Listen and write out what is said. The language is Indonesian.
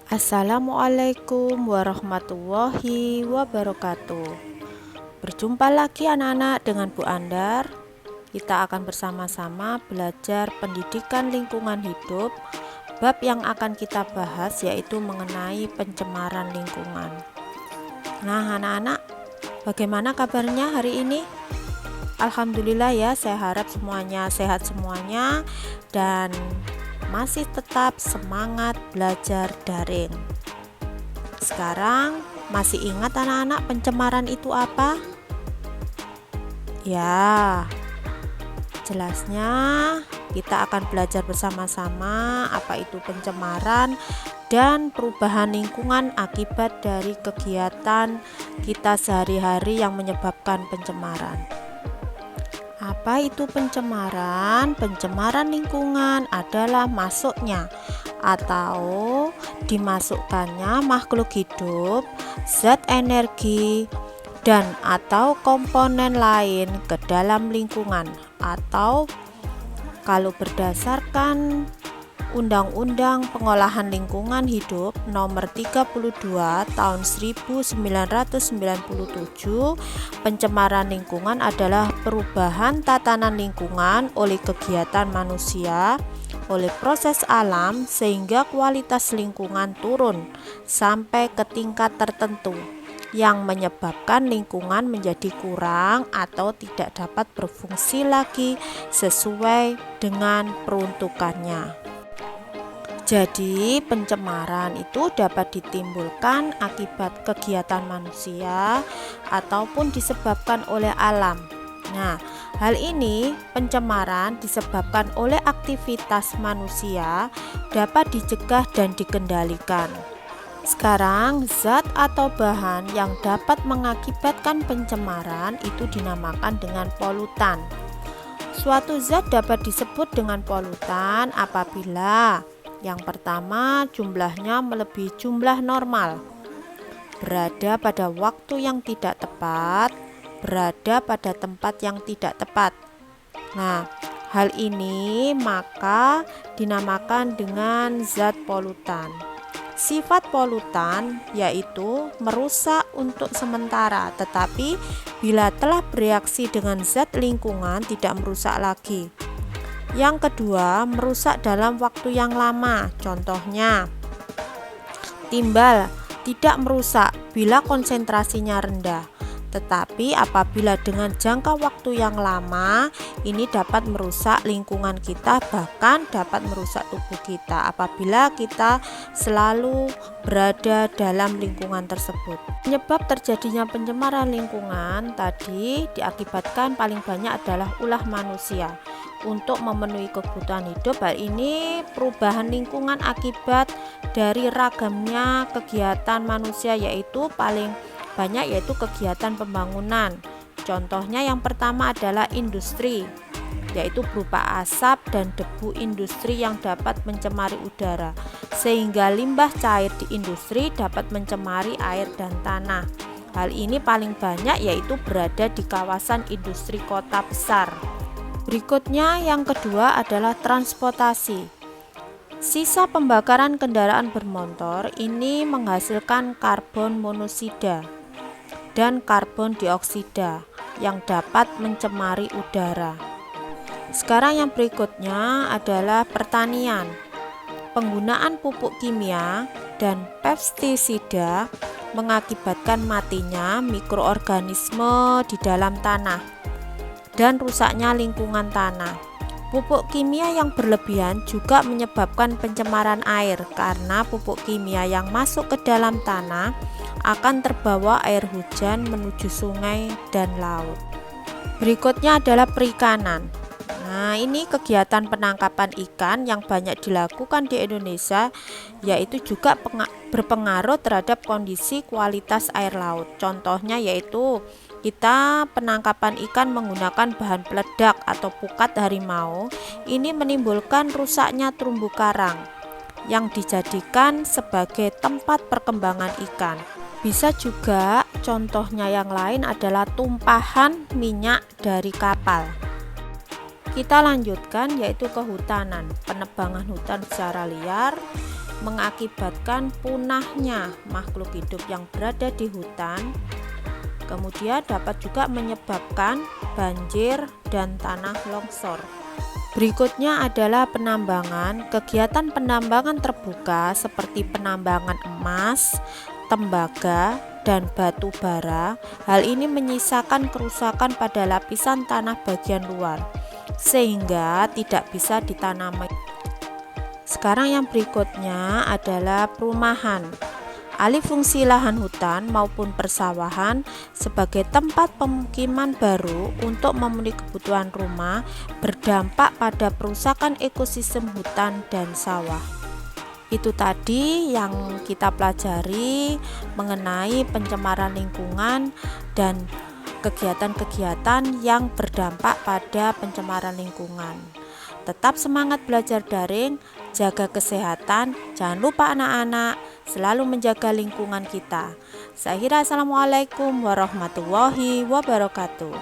Assalamualaikum warahmatullahi wabarakatuh. Berjumpa lagi anak-anak dengan Bu Andar. Kita akan bersama-sama belajar pendidikan lingkungan hidup. Bab yang akan kita bahas yaitu mengenai pencemaran lingkungan. Nah anak-anak, bagaimana kabarnya hari ini? Alhamdulillah ya, saya harap semuanya sehat semuanya dan masih tetap semangat belajar daring. Sekarang masih ingat anak-anak pencemaran itu apa? Ya, jelasnya kita akan belajar bersama-sama apa itu pencemaran dan perubahan lingkungan akibat dari kegiatan kita sehari-hari yang menyebabkan pencemaran. Apa itu pencemaran? Pencemaran lingkungan adalah masuknya atau dimasukkannya makhluk hidup, zat energi, dan atau komponen lain ke dalam lingkungan, atau kalau berdasarkan Undang-Undang Pengolahan Lingkungan Hidup Nomor 32 Tahun 1997, pencemaran lingkungan adalah perubahan tatanan lingkungan oleh kegiatan manusia, oleh proses alam sehingga kualitas lingkungan turun sampai ke tingkat tertentu yang menyebabkan lingkungan menjadi kurang atau tidak dapat berfungsi lagi sesuai dengan peruntukannya. Jadi pencemaran itu dapat ditimbulkan akibat kegiatan manusia ataupun disebabkan oleh alam. Nah, hal ini pencemaran disebabkan oleh aktivitas manusia dapat dicegah dan dikendalikan. Sekarang, zat atau bahan yang dapat mengakibatkan pencemaran itu dinamakan dengan polutan. Suatu zat dapat disebut dengan polutan apabila yang pertama, jumlahnya melebihi jumlah normal, berada pada waktu yang tidak tepat, berada pada tempat yang tidak tepat. Nah, hal ini maka dinamakan dengan zat polutan. Sifat polutan yaitu merusak untuk sementara, tetapi bila telah bereaksi dengan zat lingkungan tidak merusak lagi. Yang kedua, merusak dalam waktu yang lama. Contohnya, timbal tidak merusak bila konsentrasinya rendah, tetapi apabila dengan jangka waktu yang lama, ini dapat merusak lingkungan kita, bahkan dapat merusak tubuh kita apabila kita selalu berada dalam lingkungan tersebut. Penyebab terjadinya pencemaran lingkungan tadi diakibatkan paling banyak adalah ulah manusia. Untuk memenuhi kebutuhan hidup, hal ini perubahan lingkungan akibat dari ragamnya kegiatan manusia, yaitu paling banyak yaitu kegiatan pembangunan. Contohnya yang pertama adalah industri, yaitu berupa asap dan debu industri yang dapat mencemari udara, sehingga limbah cair di industri dapat mencemari air dan tanah. Hal ini paling banyak yaitu berada di kawasan industri kota besar. Berikutnya yang kedua adalah transportasi. Sisa pembakaran kendaraan bermotor ini menghasilkan karbon monoksida dan karbon dioksida yang dapat mencemari udara. Sekarang yang berikutnya adalah pertanian. Penggunaan pupuk kimia dan pestisida mengakibatkan matinya mikroorganisme di dalam tanah dan rusaknya lingkungan tanah. Pupuk kimia yang berlebihan juga menyebabkan pencemaran air karena pupuk kimia yang masuk ke dalam tanah akan terbawa air hujan menuju sungai dan laut. Berikutnya adalah perikanan. Nah, ini kegiatan penangkapan ikan yang banyak dilakukan di Indonesia, yaitu juga berpengaruh terhadap kondisi kualitas air laut. Contohnya yaitu kita penangkapan ikan menggunakan bahan peledak atau pukat harimau. Ini menimbulkan rusaknya terumbu karang yang dijadikan sebagai tempat perkembangan ikan. Bisa juga contohnya yang lain adalah tumpahan minyak dari kapal. Kita lanjutkan yaitu kehutanan, penebangan hutan secara liar mengakibatkan punahnya makhluk hidup yang berada di hutan. Kemudian dapat juga menyebabkan banjir dan tanah longsor. Berikutnya adalah penambangan. Kegiatan penambangan terbuka seperti penambangan emas, tembaga, dan batu bara. Hal ini menyisakan kerusakan pada lapisan tanah bagian luar, sehingga tidak bisa ditanami. Sekarang yang berikutnya adalah perumahan. Alih fungsi lahan hutan maupun persawahan sebagai tempat pemukiman baru untuk memenuhi kebutuhan rumah berdampak pada perusakan ekosistem hutan dan sawah. Itu tadi yang kita pelajari mengenai pencemaran lingkungan dan kegiatan-kegiatan yang berdampak pada pencemaran lingkungan. Tetap semangat belajar daring, jaga kesehatan, jangan lupa anak-anak selalu menjaga lingkungan kita. Saya Hira, assalamualaikum warahmatullahi wabarakatuh.